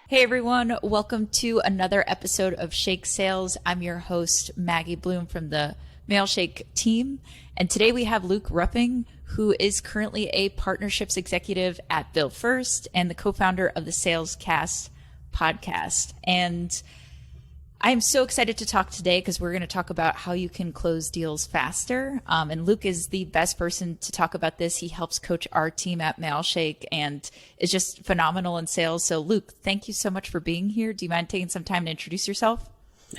Hey everyone, welcome to another episode of Shake Sales. I'm your host, Maggie Blume from the Mailshake team. And today we have Luke Ruffing, who is currently a partnerships executive at Builtfirst and the co-founder of the SalesCast podcast. And I'm so excited to talk today because we're going to talk about how you can close deals faster. And Luke is the best person to talk about this. He helps coach our team at Mailshake and is just phenomenal in sales. So Luke, thank you so much for being here. Do you mind taking some time to introduce yourself?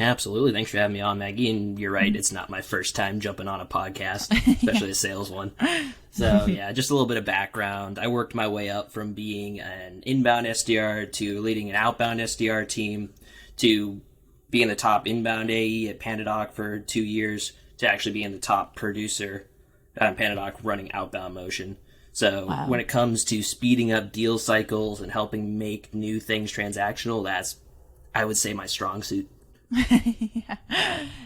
Absolutely. Thanks for having me on, Maggie. And you're right, it's not my first time jumping on a podcast, especially a sales one. So yeah, just a little bit of background. I worked my way up from being an inbound SDR to leading an outbound SDR team to being the top inbound AE at Pandadoc for 2 years to actually being the top producer at Pandadoc running outbound motion. So When it comes to speeding up deal cycles and helping make new things transactional, that's, I would say, my strong suit.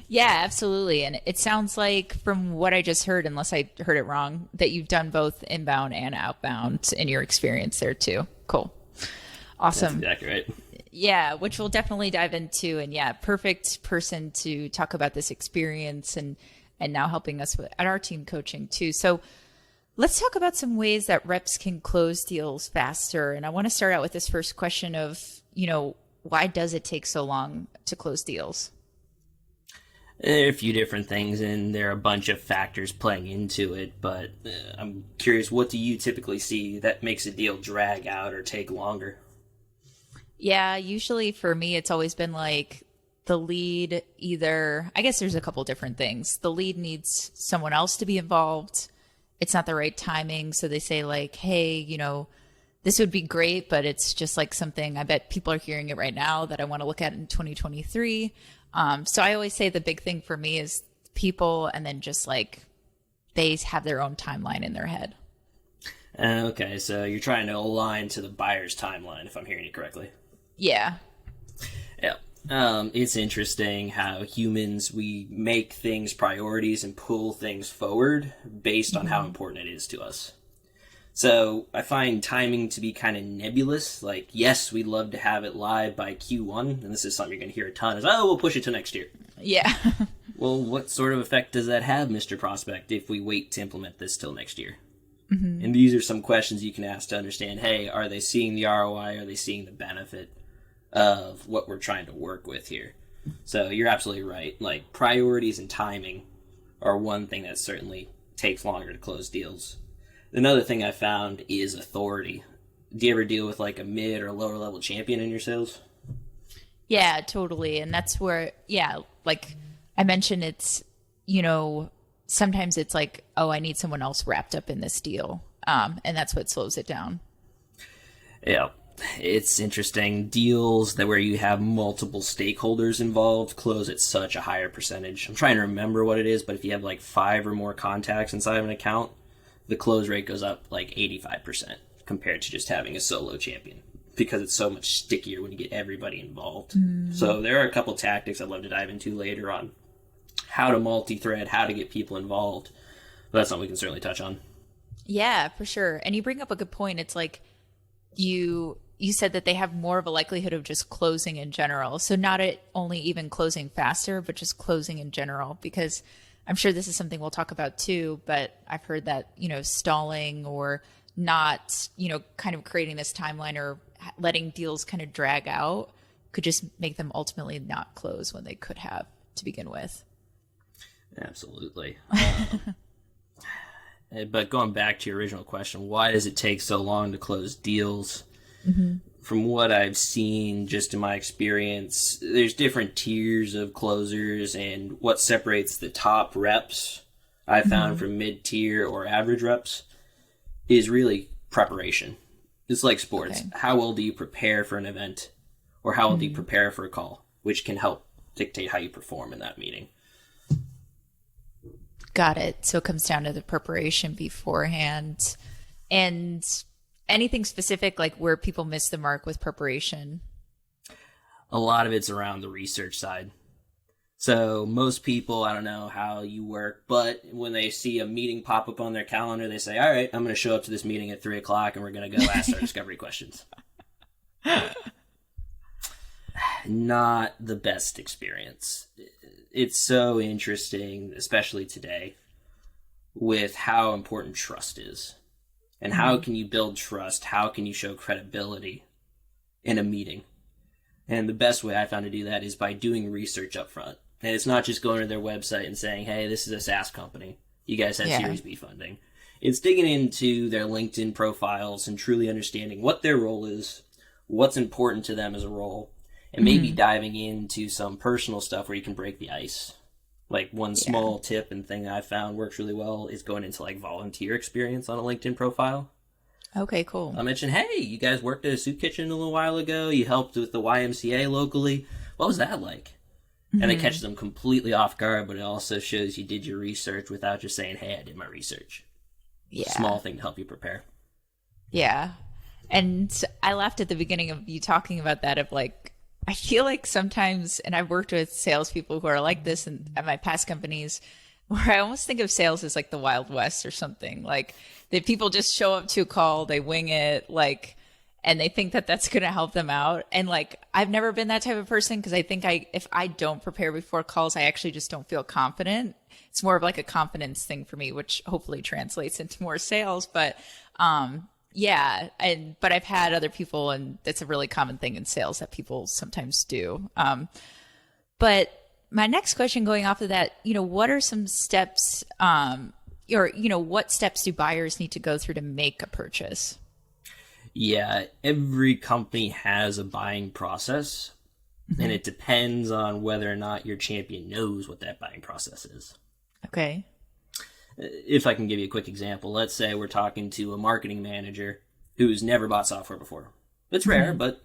Yeah, absolutely. And it sounds like from what I just heard, unless I heard it wrong, that you've done both inbound and outbound in your experience there too. Cool. Awesome. That's exactly right. Yeah, which we'll definitely dive into. And yeah, perfect person to talk about this experience and now helping us at our team coaching too. So let's talk about some ways that reps can close deals faster. And I want to start out with this first question of, why does it take so long to close deals? There are a few different things, and there are a bunch of factors playing into it, but I'm curious, what do you typically see that makes a deal drag out or take longer? Yeah, usually for me, it's always been like the lead either, I guess there's a couple different things. The lead needs someone else to be involved. It's not the right timing. So they say like, hey, this would be great, but it's just like something, I bet people are hearing it right now that I want to look at in 2023. So I always say the big thing for me is people, and then just like they have their own timeline in their head. Okay, so you're trying to align to the buyer's timeline, if I'm hearing you correctly. Yeah. Yeah. It's interesting how humans, we make things priorities and pull things forward based on how important it is to us. So I find timing to be kind of nebulous. Like, yes, we'd love to have it live by Q1, and this is something you're going to hear a ton, is, we'll push it to next year. Yeah. Well, what sort of effect does that have, Mr. Prospect, if we wait to implement this till next year? Mm-hmm. And these are some questions you can ask to understand, hey, are they seeing the ROI? Are they seeing the benefit of what we're trying to work with here? So you're absolutely right. Like, priorities and timing are one thing that certainly takes longer to close deals. Another thing I found is authority. Do you ever deal with like a mid or lower level champion in your sales? Yeah, totally. And that's where, like I mentioned, it's, sometimes it's like, oh, I need someone else wrapped up in this deal. And that's what slows it down. Yeah. It's interesting. Deals where you have multiple stakeholders involved close at such a higher percentage. I'm trying to remember what it is, but if you have like 5 or more contacts inside of an account, the close rate goes up like 85% compared to just having a solo champion, because it's so much stickier when you get everybody involved. So there are a couple tactics I'd love to dive into later on how to multi-thread, how to get people involved. But that's something we can certainly touch on. Yeah, for sure. And you bring up a good point. It's like you said that they have more of a likelihood of just closing in general. So not only even closing faster, but just closing in general, because I'm sure this is something we'll talk about too, but I've heard that, stalling or not, kind of creating this timeline or letting deals kind of drag out could just make them ultimately not close when they could have to begin with. Absolutely. But going back to your original question, why does it take so long to close deals? Mm-hmm. From what I've seen, just in my experience, there's different tiers of closers, and what separates the top reps I found from mid-tier or average reps is really preparation. It's like sports. Okay. How well do you prepare for an event, or how well do you prepare for a call, which can help dictate how you perform in that meeting. Got it. So it comes down to the preparation beforehand. And anything specific, like where people miss the mark with preparation? A lot of it's around the research side. So most people, I don't know how you work, but when they see a meeting pop up on their calendar, they say, all right, I'm going to show up to this meeting at 3:00 and we're going to go ask our discovery questions. Not the best experience. It's so interesting, especially today, with how important trust is. And how can you build trust? How can you show credibility in a meeting? And the best way I found to do that is by doing research up front. And it's not just going to their website and saying, hey, this is a SaaS company. You guys have Series B funding. It's digging into their LinkedIn profiles and truly understanding what their role is, what's important to them as a role, and maybe diving into some personal stuff where you can break the ice. Like one small tip and thing I found works really well is going into like volunteer experience on a LinkedIn profile. Okay, cool. I mentioned, hey, you guys worked at a soup kitchen a little while ago. You helped with the YMCA locally. What was that like? And it catches them completely off guard, but it also shows you did your research without just saying, hey, I did my research. Yeah. Small thing to help you prepare. Yeah. And I laughed at the beginning of you talking about that of like, I feel like sometimes, and I've worked with salespeople who are like this at my past companies, where I almost think of sales as like the Wild West or something. Like that people just show up to a call, they wing it, like, and they think that that's going to help them out. And like, I've never been that type of person because I think if I don't prepare before calls, I actually just don't feel confident. It's more of like a confidence thing for me, which hopefully translates into more sales. But, yeah. But I've had other people, and that's a really common thing in sales that people sometimes do. But my next question going off of that, what are some steps, what steps do buyers need to go through to make a purchase? Yeah, every company has a buying process, and it depends on whether or not your champion knows what that buying process is. Okay. If I can give you a quick example, let's say we're talking to a marketing manager who's never bought software before. It's rare, but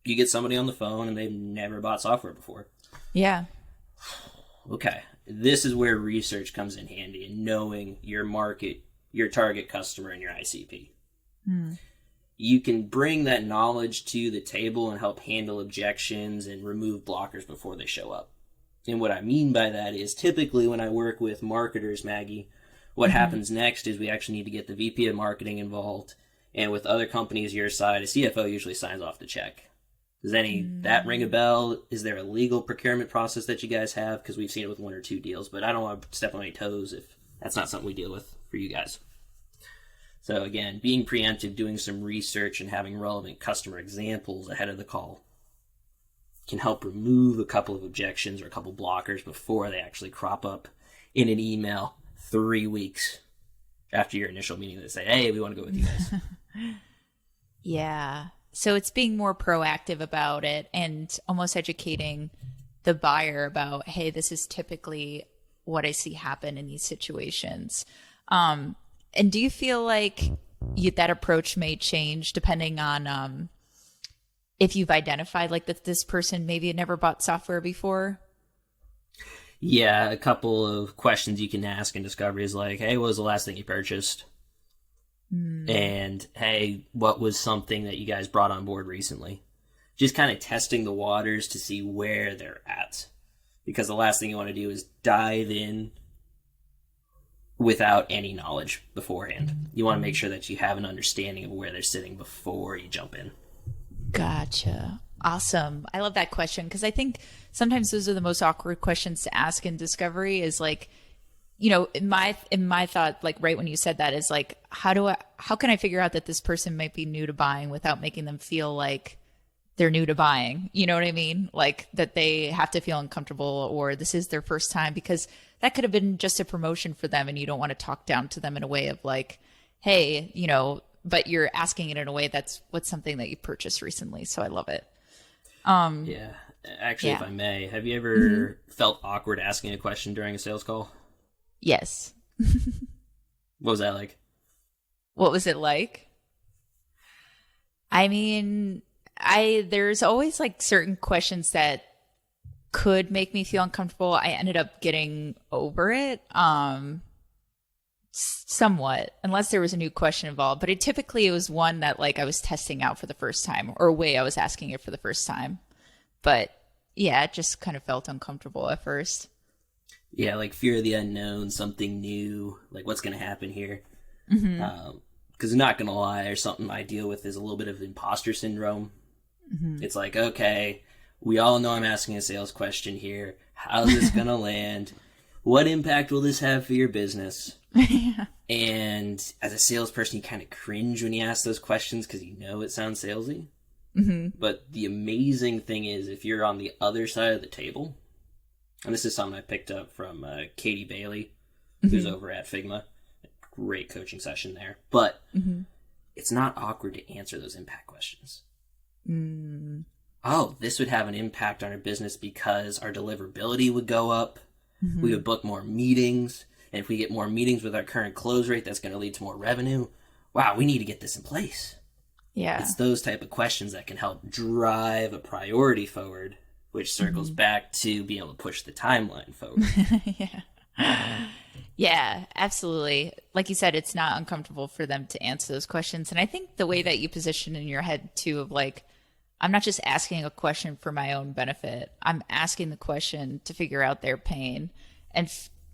you get somebody on the phone and they've never bought software before. Yeah. Okay. This is where research comes in handy and knowing your market, your target customer, and your ICP. You can bring that knowledge to the table and help handle objections and remove blockers before they show up. And what I mean by that is typically when I work with marketers, Maggie, what happens next is we actually need to get the VP of marketing involved. And with other companies your side, a CFO usually signs off the check. Does that ring a bell? Is there a legal procurement process that you guys have? Because we've seen it with one or two deals, but I don't want to step on any toes if that's not something we deal with for you guys. So again, being preemptive, doing some research, and having relevant customer examples ahead of the call can help remove a couple of objections or a couple blockers before they actually crop up in an email 3 weeks after your initial meeting. They say, hey, we want to go with you guys. Yeah. So it's being more proactive about it and almost educating the buyer about, hey, this is typically what I see happen in these situations. And do you feel like that approach may change depending on if you've identified like that this person maybe had never bought software before? Yeah, a couple of questions you can ask in discovery is like, hey, what was the last thing you purchased? And hey, what was something that you guys brought on board recently? Just kind of testing the waters to see where they're at. Because the last thing you want to do is dive in without any knowledge beforehand. You want to make sure that you have an understanding of where they're sitting before you jump in. Gotcha. Awesome. I love that question because I think sometimes those are the most awkward questions to ask in discovery is like, in my thought, like right when you said that is like, how can I figure out that this person might be new to buying without making them feel like they're new to buying? You know what I mean? Like that they have to feel uncomfortable or this is their first time, because that could have been just a promotion for them and you don't want to talk down to them in a way of like, hey, but you're asking it in a way that's what's something that you purchased recently. So I love it. Yeah. Actually, if I may, have you ever felt awkward asking a question during a sales call? Yes. What was that like? What was it like? I mean, there's always like certain questions that could make me feel uncomfortable. I ended up getting over it, somewhat, unless there was a new question involved. But it was one that like I was testing out for the first time or a way I was asking it for the first time. But yeah, it just kind of felt uncomfortable at first. Yeah, like fear of the unknown, something new, like what's going to happen here. Because not going to lie, or something I deal with is a little bit of imposter syndrome. It's like, okay, we all know I'm asking a sales question here. How's this going to land? What impact will this have for your business? Yeah. And as a salesperson, you kind of cringe when you ask those questions because you know it sounds salesy. But the amazing thing is, if you're on the other side of the table, and this is something I picked up from Katie Bailey, who's over at Figma. Great coaching session there. But it's not awkward to answer those impact questions. Oh, this would have an impact on our business because our deliverability would go up. We would book more meetings. And if we get more meetings with our current close rate, that's going to lead to more revenue. Wow, we need to get this in place. Yeah. It's those type of questions that can help drive a priority forward, which circles back to being able to push the timeline forward. Yeah. Yeah, absolutely. Like you said, it's not uncomfortable for them to answer those questions. And I think the way that you position in your head too of like, I'm not just asking a question for my own benefit. I'm asking the question to figure out their pain and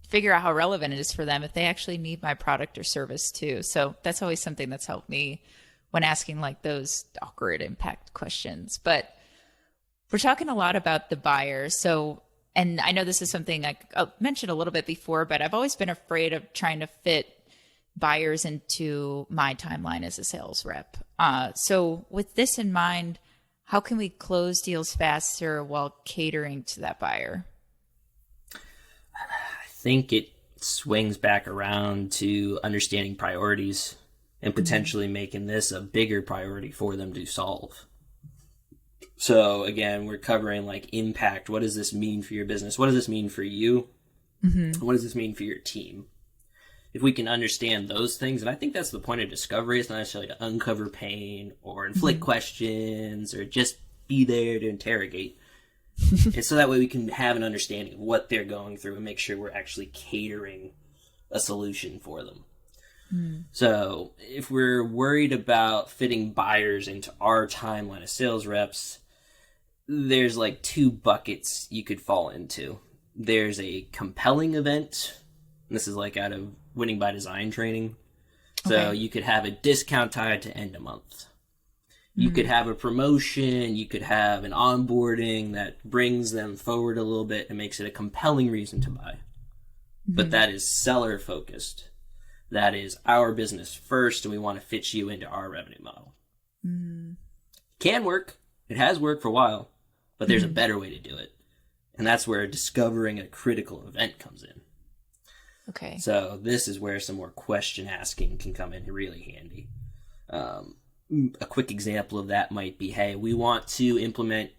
figure out how relevant it is for them if they actually need my product or service too. So that's always something that's helped me when asking like those awkward impact questions. But we're talking a lot about the buyer. So, and I know this is something I mentioned a little bit before, but I've always been afraid of trying to fit buyers into my timeline as a sales rep. So with this in mind, how can we close deals faster while catering to that buyer? I think it swings back around to understanding priorities and potentially making this a bigger priority for them to solve. So again, we're covering like impact. What does this mean for your business? What does this mean for you? What does this mean for your team? If we can understand those things, and I think that's the point of discovery, it's not necessarily to uncover pain or inflict questions or just be there to interrogate. And so that way we can have an understanding of what they're going through and make sure we're actually catering a solution for them. So if we're worried about fitting buyers into our timeline of sales reps, there's like two buckets you could fall into. There's a compelling event. This is like out of Winning by Design training. So you could have a discount tied to end of month. You could have a promotion. You could have an onboarding that brings them forward a little bit and makes it a compelling reason to buy. But that is seller focused. That is our business first, and we want to fit you into our revenue model. Can work. It has worked for a while, but there's a better way to do it. And that's where discovering a critical event comes in. Okay. So this is where some more question asking can come in really handy. A quick example of that might be, hey, we want to implement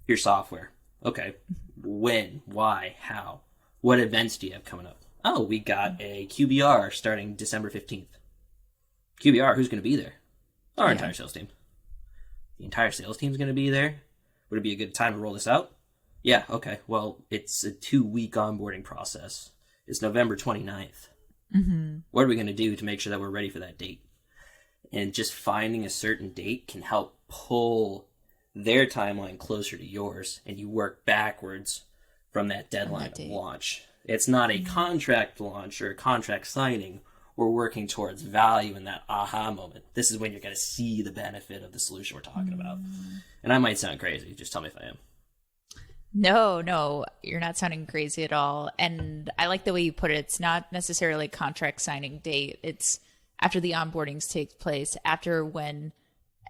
your software. Okay. When? Why? How? What events do you have coming up? Oh, we got a QBR starting December 15th. QBR, who's going to be there? Our entire sales team. The entire sales team's going to be there? Would it be a good time to roll this out? Yeah, okay. Well, it's a 2-week onboarding process. It's November 29th. What are we going to do to make sure that we're ready for that date? And just finding a certain date can help pull their timeline closer to yours, and you work backwards from that deadline of launch. It's not a contract launch or a contract signing. We're working towards value in that aha moment. This is when you're going to see the benefit of the solution we're talking about. And I might sound crazy. Just tell me if I am. No, you're not sounding crazy at all. And I like the way you put it. It's not necessarily a contract signing date. It's after the onboardings take place, after when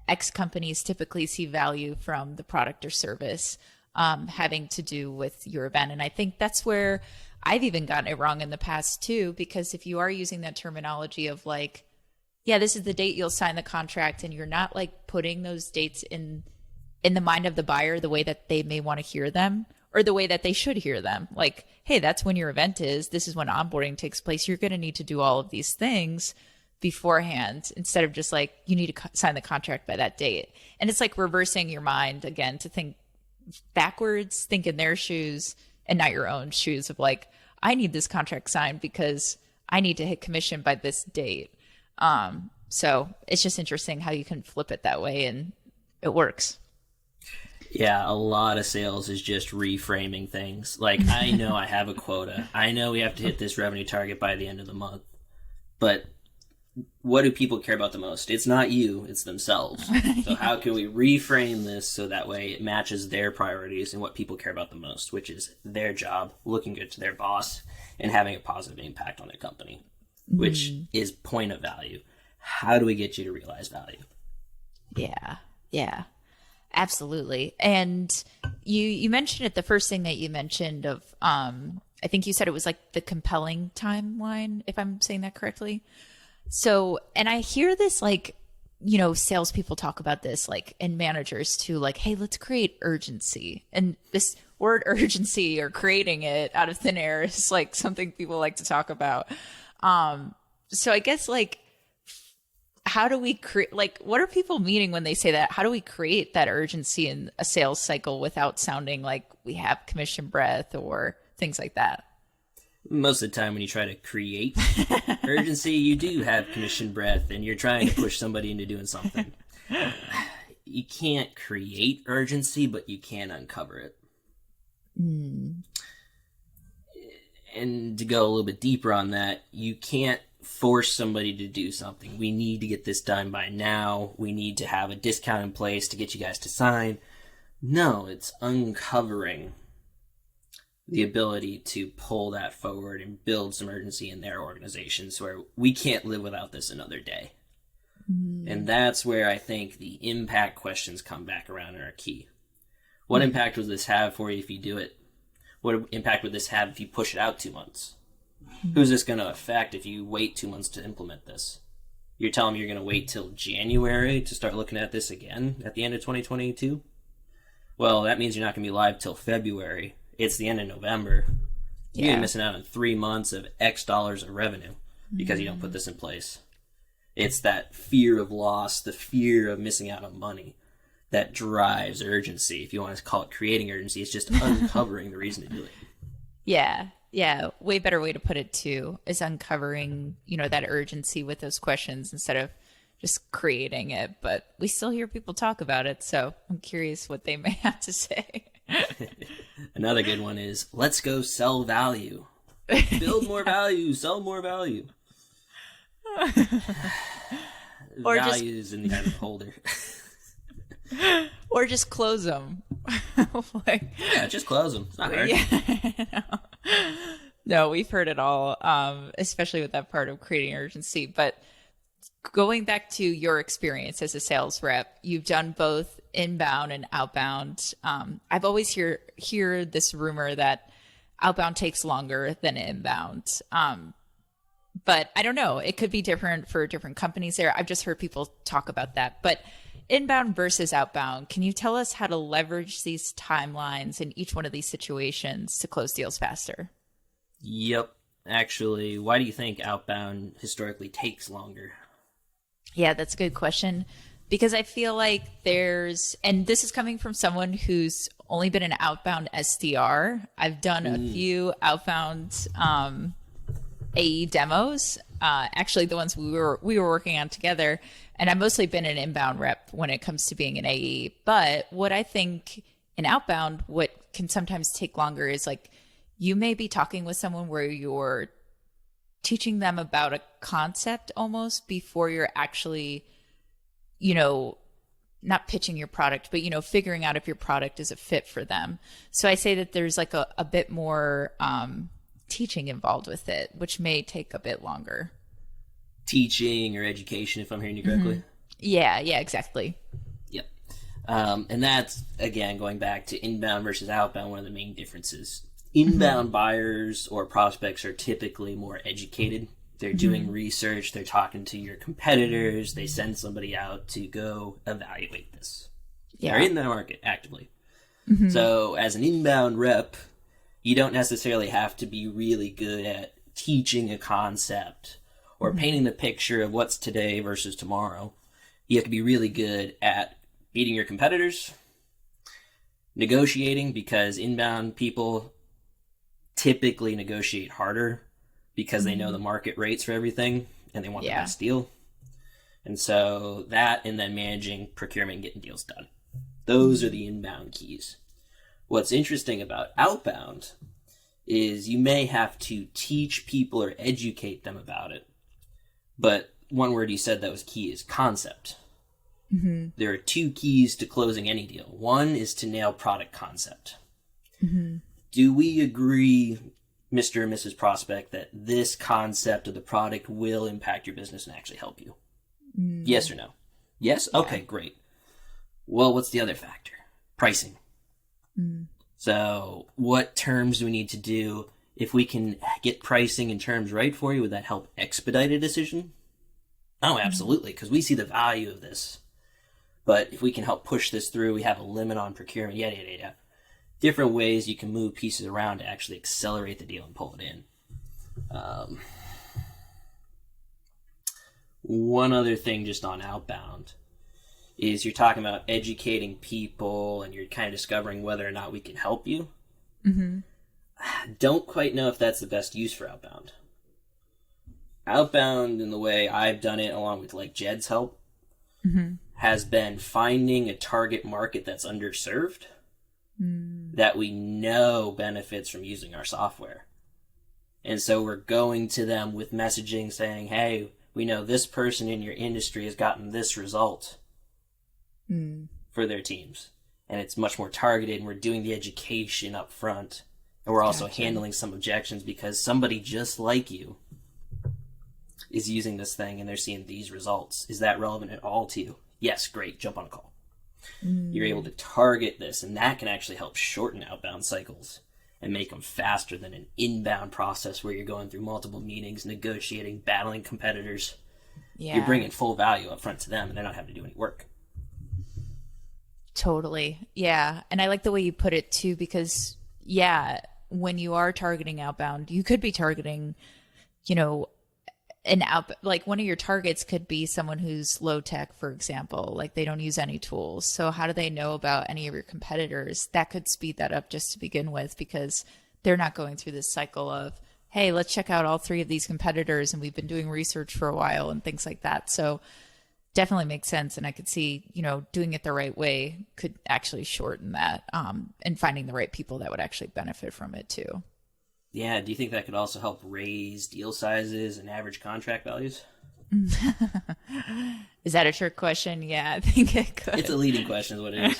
X companies typically see value from the product or service having to do with your event. And I think that's where I've even gotten it wrong in the past too, because if you are using that terminology of like, yeah, this is the date you'll sign the contract, and you're not like putting those dates in the mind of the buyer the way that they may want to hear them or the way that they should hear them. Like, hey, that's when your event is. This is when onboarding takes place. You're going to need to do all of these things beforehand instead of just like, you need to sign the contract by that date. And it's like reversing your mind again to think backwards, think in their shoes and not your own shoes of like, I need this contract signed because I need to hit commission by this date. So it's just interesting how you can flip it that way and it works. Yeah, a lot of sales is just reframing things. Like, I know I have a quota. I know we have to hit this revenue target by the end of the month. But what do people care about the most? It's not you, it's themselves. So how can we reframe this so that way it matches their priorities and what people care about the most, which is their job, looking good to their boss, and having a positive impact on their company, which is point of value. How do we get you to realize value? Yeah, absolutely. And you mentioned it, the first thing that you mentioned of, I think you said it was like the compelling timeline, if I'm saying that correctly. So, and I hear this, like, salespeople talk about this, like, and managers too, like, hey, let's create urgency. And this word urgency, or creating it out of thin air, is like something people like to talk about. So I guess, like, how do we create, like, what are people meaning when they say that? How do we create that urgency in a sales cycle without sounding like we have commission breath or things like that? Most of the time when you try to create urgency, you do have commission breath and you're trying to push somebody into doing something. You can't create urgency, but you can uncover it. And to go a little bit deeper on that, you can't force somebody to do something. We need to get this done by now. We need to have a discount in place to get you guys to sign. No, it's uncovering the ability to pull that forward and build some urgency in their organizations where we can't live without this another day. And that's where I think the impact questions come back around and are key. What impact would this have for you if you do it? What impact would this have if you push it out 2 months? Who's this going to affect if you wait 2 months to implement this? You're telling me you're going to wait till January to start looking at this again at the end of 2022? Well, that means you're not going to be live till February. It's the end of November. You're missing out on 3 months of X dollars of revenue because you don't put this in place. It's that fear of loss, the fear of missing out on money that drives urgency. If you want to call it creating urgency, it's just uncovering the reason to do it. Yeah. Way better way to put it too is uncovering, that urgency with those questions instead of just creating it. But we still hear people talk about it, so I'm curious what they may have to say. Another good one is, let's go sell value. Build more value, sell more value. Or Values in the eye of the beholder. Or just close them. Just close them. It's not hard. No, we've heard it all, especially with that part of creating urgency. But going back to your experience as a sales rep, you've done both inbound and outbound. I've always hear this rumor that outbound takes longer than inbound. But I don't know. It could be different for different companies there. I've just heard people talk about that. But inbound versus outbound, can you tell us how to leverage these timelines in each one of these situations to close deals faster? Yep. Actually, why do you think outbound historically takes longer? Yeah, that's a good question. Because I feel like and this is coming from someone who's only been an outbound SDR. I've done a few outbound AE demos, actually the ones we were working on together. And I've mostly been an inbound rep when it comes to being an AE. But what I think in outbound, what can sometimes take longer is, like, you may be talking with someone where you're teaching them about a concept almost before you're actually, not pitching your product, but, figuring out if your product is a fit for them. So I say that there's like a bit more teaching involved with it, which may take a bit longer. Teaching or education, if I'm hearing you correctly. Yeah, exactly. Yep. And that's, again, going back to inbound versus outbound, one of the main differences. Inbound buyers or prospects are typically more educated. They're doing research. They're talking to your competitors. They send somebody out to go evaluate this. Yeah. They're in the market actively. So as an inbound rep, you don't necessarily have to be really good at teaching a concept or painting the picture of what's today versus tomorrow. You have to be really good at beating your competitors, negotiating, because inbound people typically negotiate harder because they know the market rates for everything and they want the best deal. And so that, and then managing procurement and getting deals done. Those are the inbound keys. What's interesting about outbound is you may have to teach people or educate them about it. But one word you said that was key is concept. Mm-hmm. There are two keys to closing any deal. One is to nail product concept. Mm-hmm. Do we agree, Mr. and Mrs. Prospect, that this concept of the product will impact your business and actually help you? Mm. Yes or no? Yes? Yeah. Okay, great. Well, what's the other factor? Pricing. Mm. So what terms do we need to do? If we can get pricing and terms right for you, would that help expedite a decision? Oh, absolutely, because we see the value of this. But if we can help push this through, we have a limit on procurement, yada, yada, yada. Different ways you can move pieces around to actually accelerate the deal and pull it in. One other thing just on outbound is you're talking about educating people and you're kind of discovering whether or not we can help you. Mm-hmm. Don't quite know if that's the best use for outbound. Outbound, in the way I've done it, along with like Jed's help, mm-hmm. has been finding a target market that's underserved that we know benefits from using our software. And so we're going to them with messaging saying, hey, we know this person in your industry has gotten this result for their teams. And it's much more targeted, and we're doing the education up front. And we're also handling some objections because somebody just like you is using this thing and they're seeing these results. Is that relevant at all to you? Yes, great. Jump on a call. You're able to target this, and that can actually help shorten outbound cycles and make them faster than an inbound process where you're going through multiple meetings, negotiating, battling competitors. Yeah. You're bringing full value up front to them, and they're not having to do any work. Totally. Yeah. And I like the way you put it too, because when you are targeting outbound, you could be targeting, like one of your targets could be someone who's low tech, for example, like they don't use any tools. So how do they know about any of your competitors? That could speed that up just to begin with, because they're not going through this cycle of, hey, let's check out all three of these competitors. And we've been doing research for a while and things like that. So definitely makes sense. And I could see, doing it the right way could actually shorten that, and finding the right people that would actually benefit from it too. Yeah. Do you think that could also help raise deal sizes and average contract values? Is that a trick question? Yeah, I think it could. It's a leading question is what it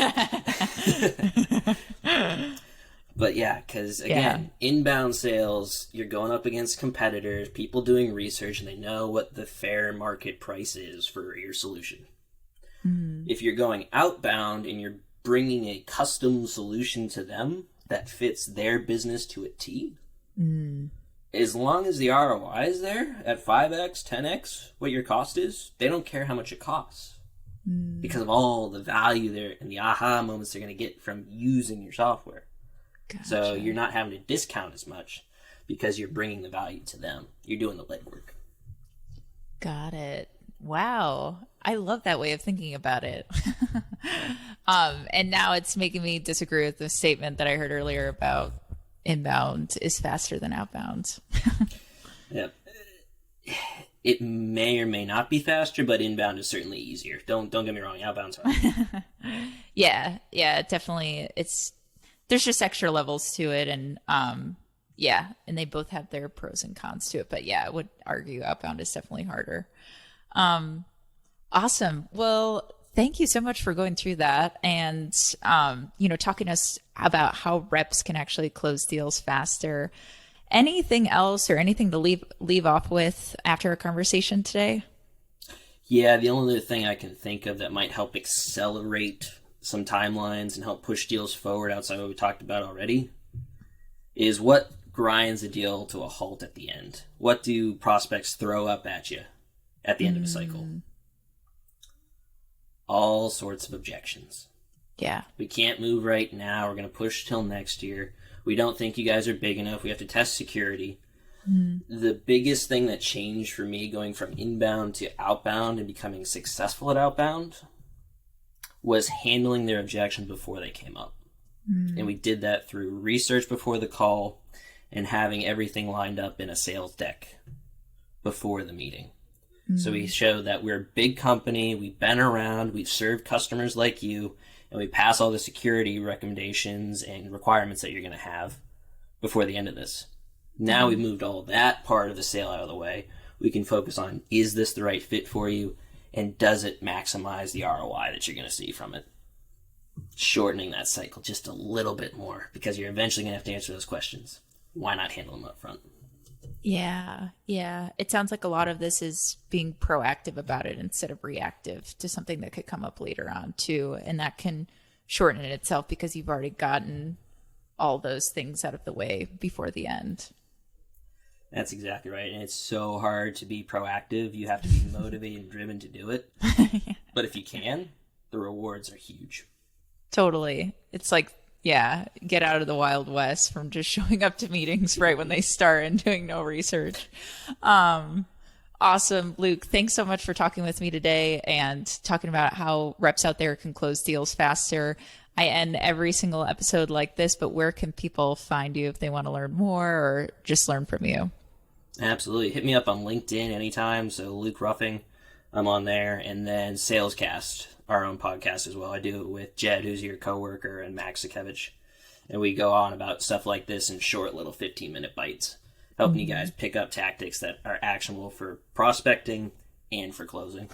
is. But yeah, because again, inbound sales, you're going up against competitors, people doing research, and they know what the fair market price is for your solution. Mm-hmm. If you're going outbound and you're bringing a custom solution to them that fits their business to a T, as long as the ROI is there at 5x, 10x, what your cost is, they don't care how much it costs because of all the value there and the aha moments they're going to get from using your software. Gotcha. So you're not having to discount as much because you're bringing the value to them. You're doing the legwork. Got it. Wow. I love that way of thinking about it. And now it's making me disagree with the statement that I heard earlier about inbound is faster than outbound. Yeah. It may or may not be faster, but inbound is certainly easier. Don't get me wrong. Outbound's hard. Yeah, definitely. There's just extra levels to it, and and they both have their pros and cons to it. But yeah, I would argue outbound is definitely harder. Awesome. Well, thank you so much for going through that and, talking to us about how reps can actually close deals faster. Anything else or anything to leave off with after our conversation today? Yeah, the only other thing I can think of that might help accelerate some timelines and help push deals forward outside of what we talked about already is what grinds a deal to a halt at the end. What do prospects throw up at you at the end of a cycle? All sorts of objections. Yeah. We can't move right now. We're going to push till next year. We don't think you guys are big enough. We have to test security. The biggest thing that changed for me going from inbound to outbound and becoming successful at outbound was handling their objections before they came up. And we did that through research before the call and having everything lined up in a sales deck before the meeting. So we showed that we're a big company, we've been around, we've served customers like you, and we pass all the security recommendations and requirements that you're going to have before the end of this. Now we've moved all that part of the sale out of the way. We can focus on, is this the right fit for you? And does it maximize the ROI that you're going to see from it? Shortening that cycle just a little bit more, because you're eventually going to have to answer those questions. Why not handle them up front? Yeah. It sounds like a lot of this is being proactive about it instead of reactive to something that could come up later on too. And that can shorten it itself because you've already gotten all those things out of the way before the end. That's exactly right. And it's so hard to be proactive. You have to be motivated and driven to do it. But if you can, the rewards are huge. Totally. It's like, get out of the Wild West from just showing up to meetings right when they start and doing no research. Awesome. Luke, thanks so much for talking with me today and talking about how reps out there can close deals faster. I end every single episode like this, but where can people find you if they want to learn more or just learn from you? Absolutely. Hit me up on LinkedIn anytime. So Luke Ruffing, I'm on there. And then SalesCast, our own podcast as well. I do it with Jed, who's your coworker, and Max Sikevich. And we go on about stuff like this in short little 15-minute bites, helping you guys pick up tactics that are actionable for prospecting and for closing.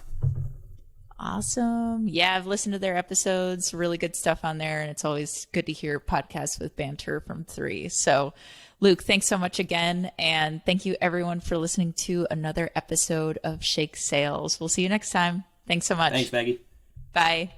Awesome. Yeah, I've listened to their episodes. Really good stuff on there. And it's always good to hear podcasts with banter from three. So, Luke, thanks so much again. And thank you, everyone, for listening to another episode of Shake Sales. We'll see you next time. Thanks so much. Thanks, Maggie. Bye.